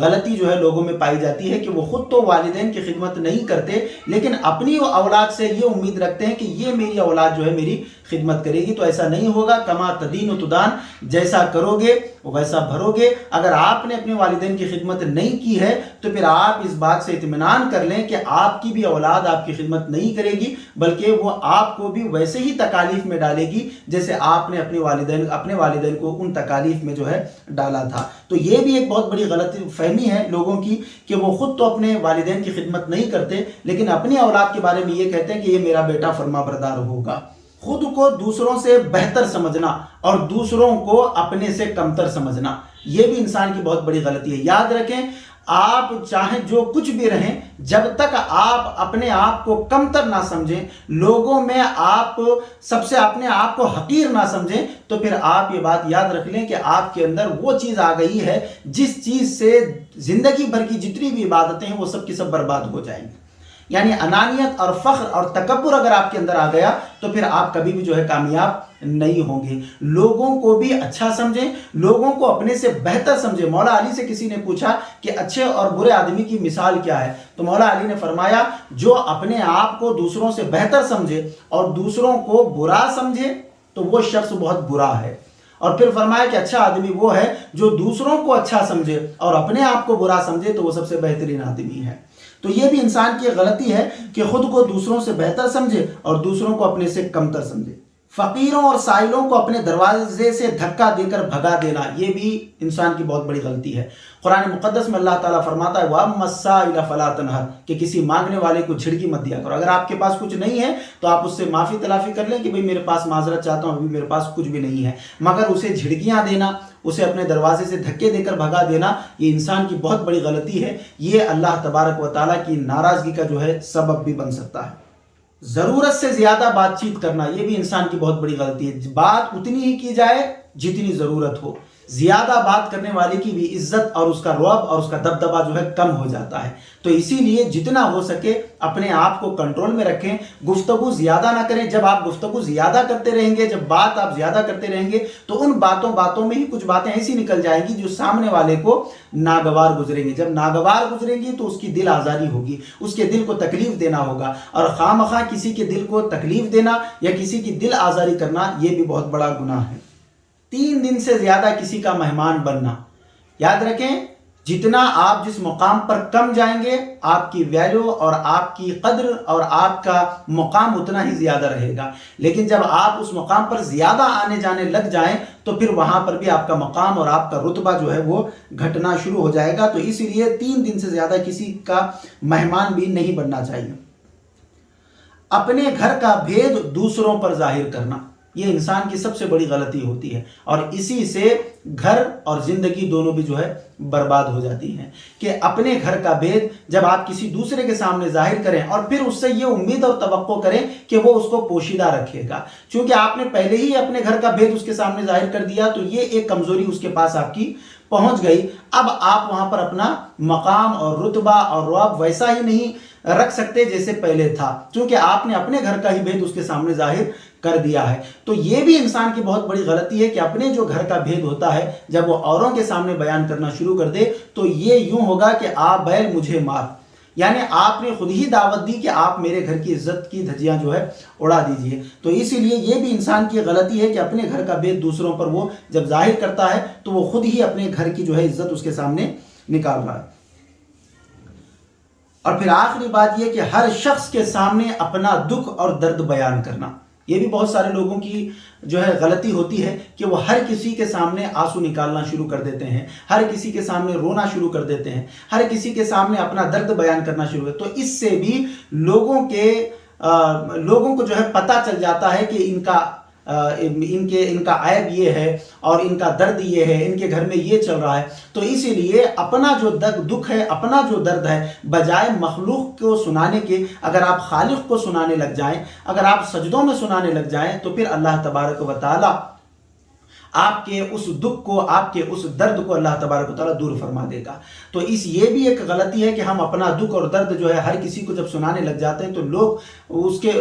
غلطی جو ہے لوگوں میں پائی جاتی ہے کہ وہ خود تو والدین کی خدمت نہیں کرتے، لیکن اپنی اولاد سے یہ امید رکھتے ہیں کہ یہ میری اولاد جو ہے میری خدمت کرے گی۔ تو ایسا نہیں ہوگا، کما تدین و تدان، جیسا کرو گے ویسا بھرو گے۔ اگر آپ نے اپنے والدین کی خدمت نہیں کی ہے تو پھر آپ اس بات سے اطمینان کر لیں کہ آپ کی بھی اولاد آپ کی خدمت نہیں کرے گی، بلکہ وہ آپ کو بھی ویسے ہی تکالیف میں ڈالے گی جیسے آپ نے اپنے والدین کو ان تکالیف میں جو ہے ڈالا تھا۔ تو یہ بھی ایک بہت بڑی غلط فہمی ہے لوگوں کی کہ وہ خود تو اپنے والدین کی خدمت نہیں کرتے، لیکن اپنی اولاد کے بارے میں یہ کہتے ہیں کہ یہ میرا بیٹا فرما بردار ہوگا۔ خود کو دوسروں سے بہتر سمجھنا اور دوسروں کو اپنے سے کمتر سمجھنا، یہ بھی انسان کی بہت بڑی غلطی ہے۔ یاد رکھیں، آپ چاہیں جو کچھ بھی رہیں، جب تک آپ اپنے آپ کو کمتر نہ سمجھیں، لوگوں میں آپ سب سے اپنے آپ کو حقیر نہ سمجھیں، تو پھر آپ یہ بات یاد رکھ لیں کہ آپ کے اندر وہ چیز آ گئی ہے جس چیز سے زندگی بھر کی جتنی بھی عبادتیں ہیں وہ سب کی سب برباد ہو جائیں گی۔ یعنی انانیت اور فخر اور تکبر اگر آپ کے اندر آ گیا تو پھر آپ کبھی بھی جو ہے کامیاب نہیں ہوں گے۔ لوگوں کو بھی اچھا سمجھیں، لوگوں کو اپنے سے بہتر سمجھیں۔ مولا علی سے کسی نے پوچھا کہ اچھے اور برے آدمی کی مثال کیا ہے، تو مولا علی نے فرمایا جو اپنے آپ کو دوسروں سے بہتر سمجھے اور دوسروں کو برا سمجھے تو وہ شخص بہت برا ہے۔ اور پھر فرمایا کہ اچھا آدمی وہ ہے جو دوسروں کو اچھا سمجھے اور اپنے آپ کو برا سمجھے تو وہ سب سے بہترین آدمی ہے۔ تو یہ بھی انسان کی غلطی ہے کہ خود کو دوسروں سے بہتر سمجھے اور دوسروں کو اپنے سے کمتر سمجھے۔ فقیروں اور سائلوں کو اپنے دروازے سے دھکا دے کر بھگا دینا، یہ بھی انسان کی بہت بڑی غلطی ہے۔ قرآن مقدس میں اللہ تعالیٰ فرماتا ہے وَأَمَّا السَّائِلَ فَلَا تَنْهَرْ، کہ کسی مانگنے والے کو جھڑکی مت دیا کرو۔ اگر آپ کے پاس کچھ نہیں ہے تو آپ اس سے معافی تلافی کر لیں کہ بھئی میرے پاس معذرت چاہتا ہوں، ابھی میرے پاس کچھ بھی نہیں ہے، مگر اسے جھڑکیاں دینا، اسے اپنے دروازے سے دھکے دے کر بھگا دینا، یہ انسان کی بہت بڑی غلطی ہے۔ یہ اللہ تبارک و تعالیٰ کی ناراضگی کا جو ہے سبب بھی بن سکتا ہے۔ ضرورت سے زیادہ بات چیت کرنا، یہ بھی انسان کی بہت بڑی غلطی ہے۔ بات اتنی ہی کی جائے جتنی ضرورت ہو۔ زیادہ بات کرنے والے کی بھی عزت اور اس کا رعب اور اس کا دبدبہ جو ہے کم ہو جاتا ہے۔ تو اسی لیے جتنا ہو سکے اپنے آپ کو کنٹرول میں رکھیں، گفتگو زیادہ نہ کریں۔ جب آپ گفتگو زیادہ کرتے رہیں گے، جب بات آپ زیادہ کرتے رہیں گے تو ان باتوں میں ہی کچھ باتیں ایسی نکل جائیں گی جو سامنے والے کو ناگوار گزریں گی۔ جب ناگوار گزریں گی تو اس کی دل آزاری ہوگی، اس کے دل کو تکلیف دینا ہوگا، اور خواہ مخواہ کسی کے دل کو تکلیف دینا یا کسی کی دل آزاری کرنا یہ بھی بہت بڑا گناہ ہے۔ 3 دن سے زیادہ کسی کا مہمان بننا، یاد رکھیں جتنا آپ جس مقام پر کم جائیں گے آپ کی ویلیو اور آپ کی قدر اور آپ کا مقام اتنا ہی زیادہ رہے گا، لیکن جب آپ اس مقام پر زیادہ آنے جانے لگ جائیں تو پھر وہاں پر بھی آپ کا مقام اور آپ کا رتبہ جو ہے وہ گھٹنا شروع ہو جائے گا۔ تو اسی لیے 3 دن سے زیادہ کسی کا مہمان بھی نہیں بننا چاہیے۔ اپنے گھر کا بھید دوسروں پر ظاہر کرنا، یہ انسان کی سب سے بڑی غلطی ہوتی ہے، اور اسی سے گھر اور زندگی دونوں بھی جو ہے برباد ہو جاتی ہیں۔ کہ اپنے گھر کا بھید جب آپ کسی دوسرے کے سامنے ظاہر کریں اور پھر اس سے یہ امید اور توقع کریں کہ وہ اس کو پوشیدہ رکھے گا، چونکہ آپ نے پہلے ہی اپنے گھر کا بھید اس کے سامنے ظاہر کر دیا تو یہ ایک کمزوری اس کے پاس آپ کی پہنچ گئی۔ اب آپ وہاں پر اپنا مقام اور رتبہ اور رعب ویسا ہی نہیں رکھ سکتے جیسے پہلے تھا، کیونکہ آپ نے اپنے گھر کا ہی بھید اس کے سامنے ظاہر کر دیا ہے۔ تو یہ بھی انسان کی بہت بڑی غلطی ہے کہ اپنے جو گھر کا بھید ہوتا ہے جب وہ اوروں کے سامنے بیان کرنا شروع کر دے تو یہ یوں ہوگا کہ آپ بیل مجھے مار، یعنی آپ نے خود ہی دعوت دی کہ آپ میرے گھر کی عزت کی دھجیاں جو ہے اڑا دیجئے۔ تو اسی لیے یہ بھی انسان کی غلطی ہے کہ اپنے گھر کا بھید دوسروں پر وہ جب ظاہر کرتا ہے تو وہ خود ہی اپنے گھر کی جو ہے عزت اس کے سامنے نکال رہا ہے۔ اور پھر آخری بات یہ کہ ہر شخص کے سامنے اپنا دکھ اور درد بیان کرنا، یہ بھی بہت سارے لوگوں کی جو ہے غلطی ہوتی ہے کہ وہ ہر کسی کے سامنے آنسو نکالنا شروع کر دیتے ہیں، ہر کسی کے سامنے رونا شروع کر دیتے ہیں، ہر کسی کے سامنے اپنا درد بیان کرنا شروع کرتے ہیں۔ تو اس سے بھی لوگوں کو جو ہے پتہ چل جاتا ہے کہ ان کا عیب یہ ہے اور ان کا درد یہ ہے، ان کے گھر میں یہ چل رہا ہے۔ تو اسی لیے اپنا جو دکھ ہے، اپنا جو درد ہے، بجائے مخلوق کو سنانے کے اگر آپ خالق کو سنانے لگ جائیں، اگر آپ سجدوں میں سنانے لگ جائیں تو پھر اللہ تبارک و تعالی آپ کے اس دکھ کو، آپ کے اس درد کو اللہ تبارک و تعالیٰ دور فرما دے گا۔ تو یہ بھی ایک غلطی ہے کہ ہم اپنا دکھ اور درد جو ہے ہر کسی کو جب سنانے لگ جاتے ہیں تو لوگ اس کے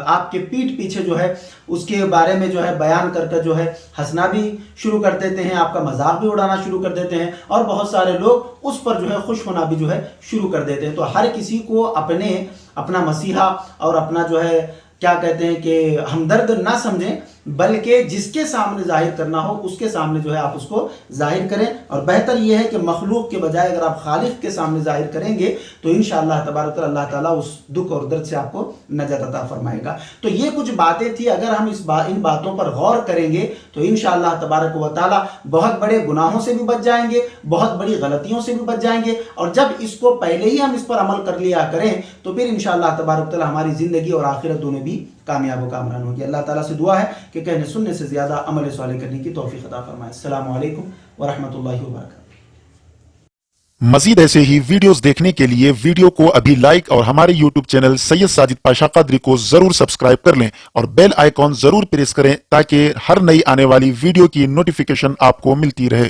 آپ کے پیٹھ پیچھے جو ہے اس کے بارے میں جو ہے بیان کر کے جو ہے ہنسنا بھی شروع کر دیتے ہیں، آپ کا مذاق بھی اڑانا شروع کر دیتے ہیں، اور بہت سارے لوگ اس پر جو ہے خوش ہونا بھی جو ہے شروع کر دیتے ہیں۔ تو ہر کسی کو اپنا مسیحا اور اپنا جو ہے کیا کہتے ہیں کہ ہمدرد نہ سمجھیں، بلکہ جس کے سامنے ظاہر کرنا ہو اس کے سامنے جو ہے آپ اس کو ظاہر کریں، اور بہتر یہ ہے کہ مخلوق کے بجائے اگر آپ خالق کے سامنے ظاہر کریں گے تو انشاءاللہ تبارک و تعالی اللہ تعالیٰ اس دکھ اور درد سے آپ کو نجات عطا فرمائے گا۔ تو یہ کچھ باتیں تھی، اگر ہم ان باتوں پر غور کریں گے تو انشاءاللہ تبارک و تعالی بہت بڑے گناہوں سے بھی بچ جائیں گے، بہت بڑی غلطیوں سے بھی بچ جائیں گے، اور جب اس کو پہلے ہی ہم اس پر عمل کر لیا کریں تو پھر انشاءاللہ تبارک و تعالی ہماری زندگی اور آخرت دونوں بھی کامیاب و کامران ہوگی۔ اللہ تعالیٰ سے دعا ہے کہ کہنے سننے سے زیادہ عمل صالح کرنے کی توفیق عطا فرمائے۔ السلام علیکم ورحمۃ اللہ وبرکاتہ۔ مزید ایسے ہی ویڈیوز دیکھنے کے لیے ویڈیو کو ابھی لائک اور ہمارے یوٹیوب چینل سید ساجد پاشا قادری کو ضرور سبسکرائب کر لیں اور بیل آئیکن ضرور پریس کریں تاکہ ہر نئی آنے والی ویڈیو کی نوٹیفیکیشن آپ کو ملتی رہے۔